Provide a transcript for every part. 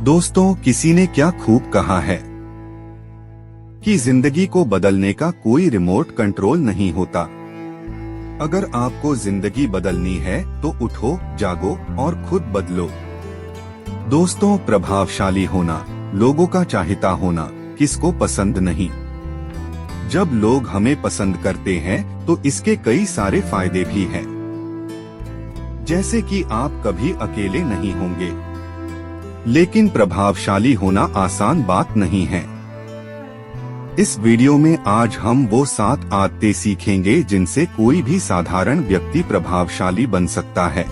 दोस्तों, किसी ने क्या खूब कहा है कि जिंदगी को बदलने का कोई रिमोट कंट्रोल नहीं होता। अगर आपको जिंदगी बदलनी है तो उठो, जागो और खुद बदलो। दोस्तों, प्रभावशाली होना, लोगों का चाहता होना किसको पसंद नहीं। जब लोग हमें पसंद करते हैं तो इसके कई सारे फायदे भी हैं, जैसे कि आप कभी अकेले नहीं होंगे। लेकिन प्रभावशाली होना आसान बात नहीं है। इस वीडियो में आज हम वो 7 आदतें सीखेंगे जिनसे कोई भी साधारण व्यक्ति प्रभावशाली बन सकता है।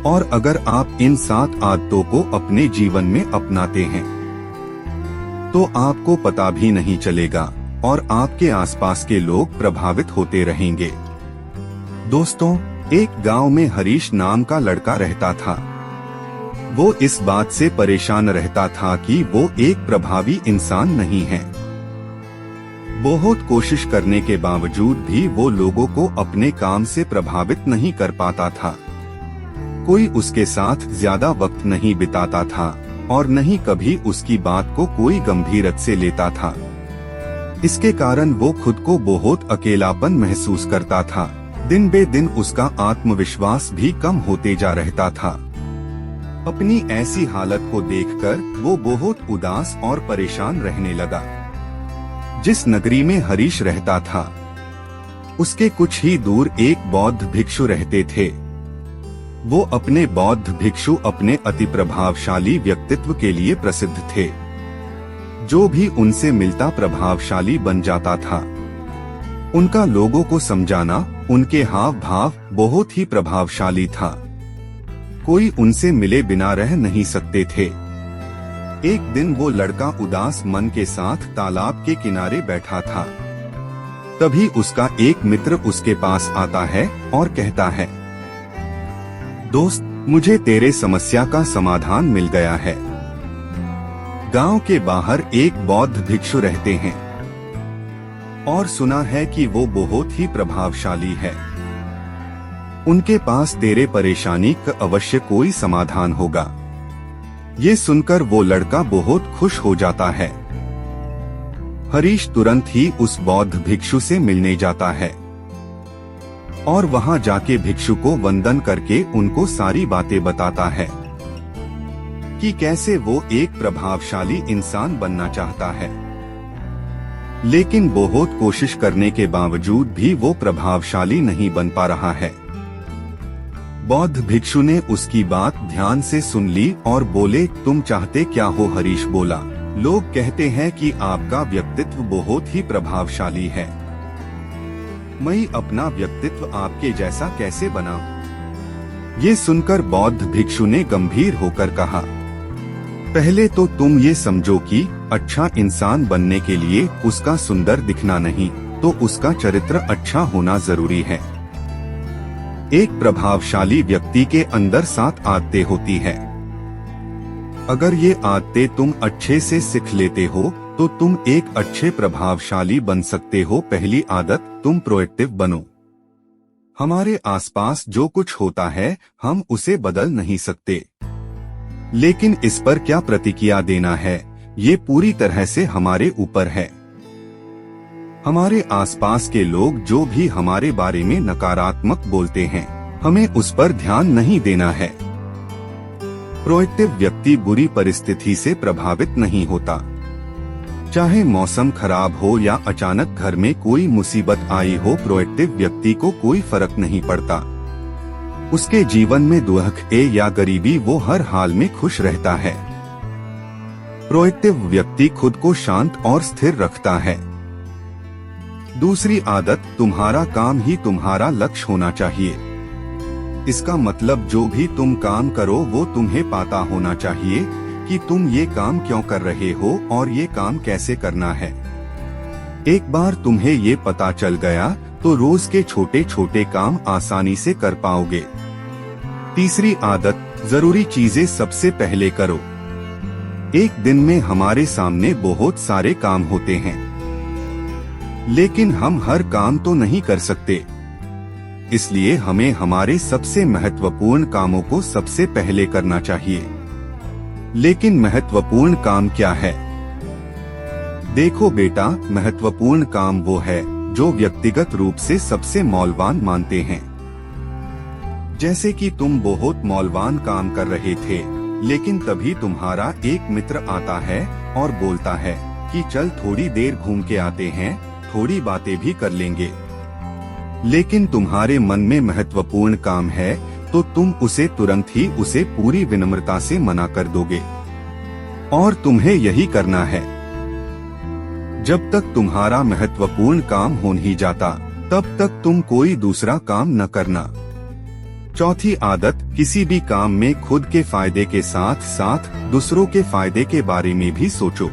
और अगर आप इन 7 आदतों को अपने जीवन में अपनाते हैं तो आपको पता भी नहीं चलेगा और आपके आसपास के लोग प्रभावित होते रहेंगे। दोस्तों, एक गांव में हरीश नाम का लड़का रहता था। वो इस बात से परेशान रहता था कि वो एक प्रभावी इंसान नहीं है। बहुत कोशिश करने के बावजूद भी वो लोगों को अपने काम से प्रभावित नहीं कर पाता था। कोई उसके साथ ज्यादा वक्त नहीं बिताता था और नहीं कभी उसकी बात को कोई गंभीरता से लेता था। इसके कारण वो खुद को बहुत अकेलापन महसूस करता था। दिन बे दिन उसका आत्मविश्वास भी कम होते जा रहता था। अपनी ऐसी हालत को देखकर वो बहुत उदास और परेशान रहने लगा। जिस नगरी में हरीश रहता था उसके कुछ ही दूर एक बौद्ध भिक्षु रहते थे। वो अपने बौद्ध भिक्षु अपने अति प्रभावशाली व्यक्तित्व के लिए प्रसिद्ध थे। जो भी उनसे मिलता प्रभावशाली बन जाता था। उनका लोगों को समझाना, उनके हाव भाव बहुत ही प्रभावशाली था। कोई उनसे मिले बिना रह नहीं सकते थे। एक दिन वो लड़का उदास मन के साथ तालाब के किनारे बैठा था। तभी उसका एक मित्र उसके पास आता है और कहता है, दोस्त, मुझे तेरे समस्या का समाधान मिल गया है। गांव के बाहर एक बौद्ध भिक्षु रहते हैं और सुना है कि वो बहुत ही प्रभावशाली है। उनके पास तेरे परेशानी का अवश्य कोई समाधान होगा। ये सुनकर वो लड़का बहुत खुश हो जाता है। हरीश तुरंत ही उस बौद्ध भिक्षु से मिलने जाता है और वहां जाके भिक्षु को वंदन करके उनको सारी बातें बताता है कि कैसे वो एक प्रभावशाली इंसान बनना चाहता है। लेकिन बहुत कोशिश करने के बावजूद भी वो प्रभावशाली नहीं बन पा रहा है। बौद्ध भिक्षु ने उसकी बात ध्यान से सुन ली और बोले, तुम चाहते क्या हो? हरीश बोला, लोग कहते हैं कि आपका व्यक्तित्व बहुत ही प्रभावशाली है। मैं अपना व्यक्तित्व आपके जैसा कैसे बनाऊं? ये सुनकर बौद्ध भिक्षु ने गंभीर होकर कहा, पहले तो तुम ये समझो कि अच्छा इंसान बनने के लिए उसका सुंदर दिखना नहीं तो उसका चरित्र अच्छा होना जरूरी है। एक प्रभावशाली व्यक्ति के अंदर 7 आदतें होती है। अगर ये आदतें तुम अच्छे से सीख लेते हो तो तुम एक अच्छे प्रभावशाली बन सकते हो। पहली आदत, तुम प्रोएक्टिव बनो। हमारे आसपास जो कुछ होता है हम उसे बदल नहीं सकते, लेकिन इस पर क्या प्रतिक्रिया देना है ये पूरी तरह से हमारे ऊपर है। हमारे आसपास के लोग जो भी हमारे बारे में नकारात्मक बोलते हैं, हमें उस पर ध्यान नहीं देना है। प्रोएक्टिव व्यक्ति बुरी परिस्थिति से प्रभावित नहीं होता। चाहे मौसम खराब हो या अचानक घर में कोई मुसीबत आई हो, प्रोएक्टिव व्यक्ति को कोई फर्क नहीं पड़ता। उसके जीवन में दुख या गरीबी, वो हर हाल में खुश रहता है। प्रोएक्टिव व्यक्ति खुद को शांत और स्थिर रखता है। दूसरी आदत, तुम्हारा काम ही तुम्हारा लक्ष्य होना चाहिए। इसका मतलब जो भी तुम काम करो वो तुम्हें पता होना चाहिए कि तुम ये काम क्यों कर रहे हो और ये काम कैसे करना है। एक बार तुम्हें ये पता चल गया तो रोज के छोटे छोटे काम आसानी से कर पाओगे। तीसरी आदत, जरूरी चीजें सबसे पहले करो। एक दिन में हमारे सामने बहुत सारे काम होते हैं, लेकिन हम हर काम तो नहीं कर सकते। इसलिए हमें हमारे सबसे महत्वपूर्ण कामों को सबसे पहले करना चाहिए। लेकिन महत्वपूर्ण काम क्या है? देखो बेटा, महत्वपूर्ण काम वो है जो व्यक्तिगत रूप से सबसे मौल्यवान मानते हैं। जैसे कि तुम बहुत मौल्यवान काम कर रहे थे, लेकिन तभी तुम्हारा एक मित्र आता है और बोलता है कि चल थोड़ी देर घूम के आते हैं, थोड़ी बातें भी कर लेंगे। लेकिन तुम्हारे मन में महत्वपूर्ण काम है तो तुम उसे तुरंत ही उसे पूरी विनम्रता से मना कर दोगे, और तुम्हें यही करना है। जब तक तुम्हारा महत्वपूर्ण काम हो नहीं जाता, तब तक तुम कोई दूसरा काम न करना। चौथी आदत, किसी भी काम में खुद के फायदे के साथ साथ दूसरों के फायदे के बारे में भी सोचो।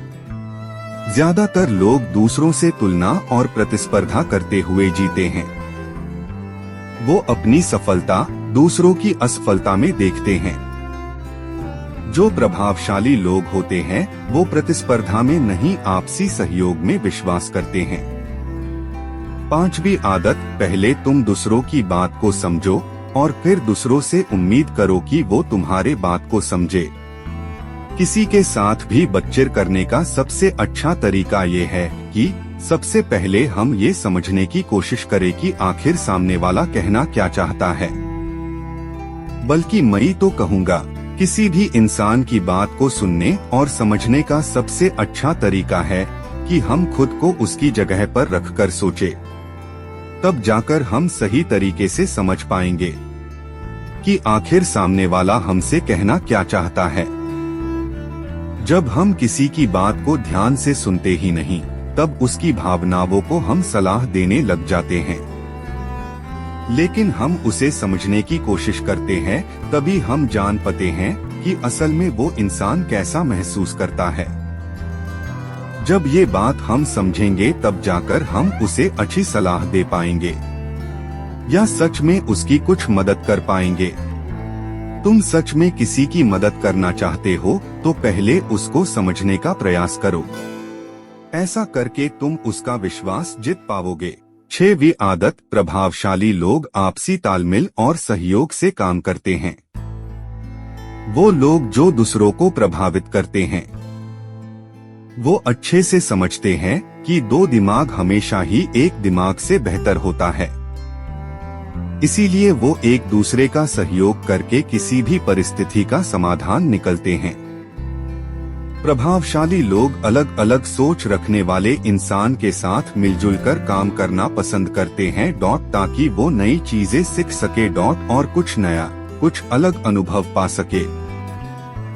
ज्यादातर लोग दूसरों से तुलना और प्रतिस्पर्धा करते हुए जीते हैं। वो अपनी सफलता दूसरों की असफलता में देखते हैं। जो प्रभावशाली लोग होते हैं वो प्रतिस्पर्धा में नहीं, आपसी सहयोग में विश्वास करते हैं। पांचवी आदत, पहले तुम दूसरों की बात को समझो और फिर दूसरों से उम्मीद करो कि वो तुम्हारे बात को समझे। किसी के साथ भी बातचीत करने का सबसे अच्छा तरीका ये है कि सबसे पहले हम ये समझने की कोशिश करें कि आखिर सामने वाला कहना क्या चाहता है। बल्कि मैं तो कहूँगा, किसी भी इंसान की बात को सुनने और समझने का सबसे अच्छा तरीका है कि हम खुद को उसकी जगह पर रखकर सोचें। तब जाकर हम सही तरीके से समझ पाएंगे कि आखिर सामने वाला हमसे कहना क्या चाहता है। जब हम किसी की बात को ध्यान से सुनते ही नहीं, तब उसकी भावनाओं को हम सलाह देने लग जाते हैं। लेकिन हम उसे समझने की कोशिश करते हैं, तभी हम जान पाते हैं कि असल में वो इंसान कैसा महसूस करता है। जब ये बात हम समझेंगे तब जाकर हम उसे अच्छी सलाह दे पाएंगे या सच में उसकी कुछ मदद कर पाएंगे। तुम सच में किसी की मदद करना चाहते हो तो पहले उसको समझने का प्रयास करो। ऐसा करके तुम उसका विश्वास जीत पाओगे। 6वीं आदत, प्रभावशाली लोग आपसी तालमेल और सहयोग से काम करते हैं। वो लोग जो दूसरों को प्रभावित करते हैं, वो अच्छे से समझते हैं कि दो दिमाग हमेशा ही एक दिमाग से बेहतर होता है। इसीलिए वो एक दूसरे का सहयोग करके किसी भी परिस्थिति का समाधान निकलते हैं। प्रभावशाली लोग अलग अलग सोच रखने वाले इंसान के साथ मिलजुल कर काम करना पसंद करते हैं ताकि वो नई चीजें सीख सके और कुछ नया, कुछ अलग अनुभव पा सके।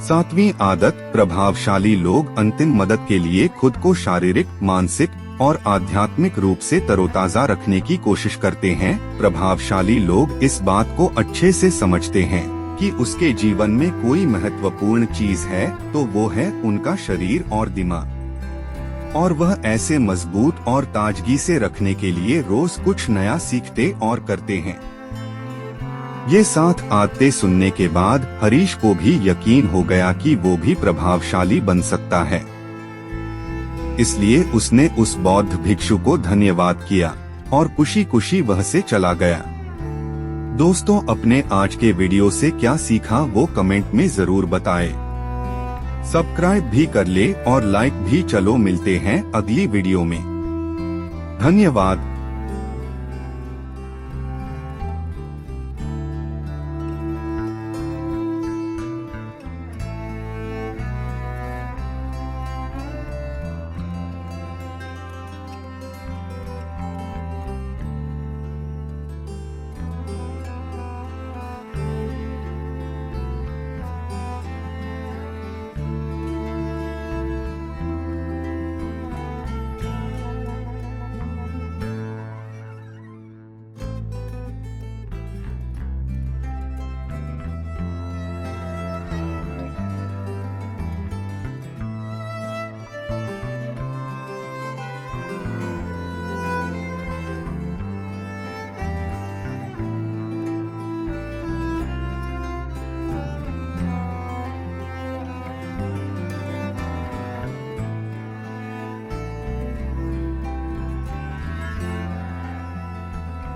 7वीं आदत, प्रभावशाली लोग अंतिम मदद के लिए खुद को शारीरिक, मानसिक और आध्यात्मिक रूप से तरोताजा रखने की कोशिश करते हैं। प्रभावशाली लोग इस बात को अच्छे से समझते हैं कि उसके जीवन में कोई महत्वपूर्ण चीज है तो वो है उनका शरीर और दिमाग, और वह ऐसे मजबूत और ताजगी से रखने के लिए रोज कुछ नया सीखते और करते हैं। ये 7 आदतें सुनने के बाद हरीश को भी यकीन हो गया कि वो भी प्रभावशाली बन सकता है। इसलिए उसने उस बौद्ध भिक्षु को धन्यवाद किया और खुशी खुशी वह से चला गया। दोस्तों, अपने आज के वीडियो से क्या सीखा वो कमेंट में जरूर बताएं। सब्सक्राइब भी कर ले और लाइक भी। चलो मिलते हैं अगली वीडियो में। धन्यवाद।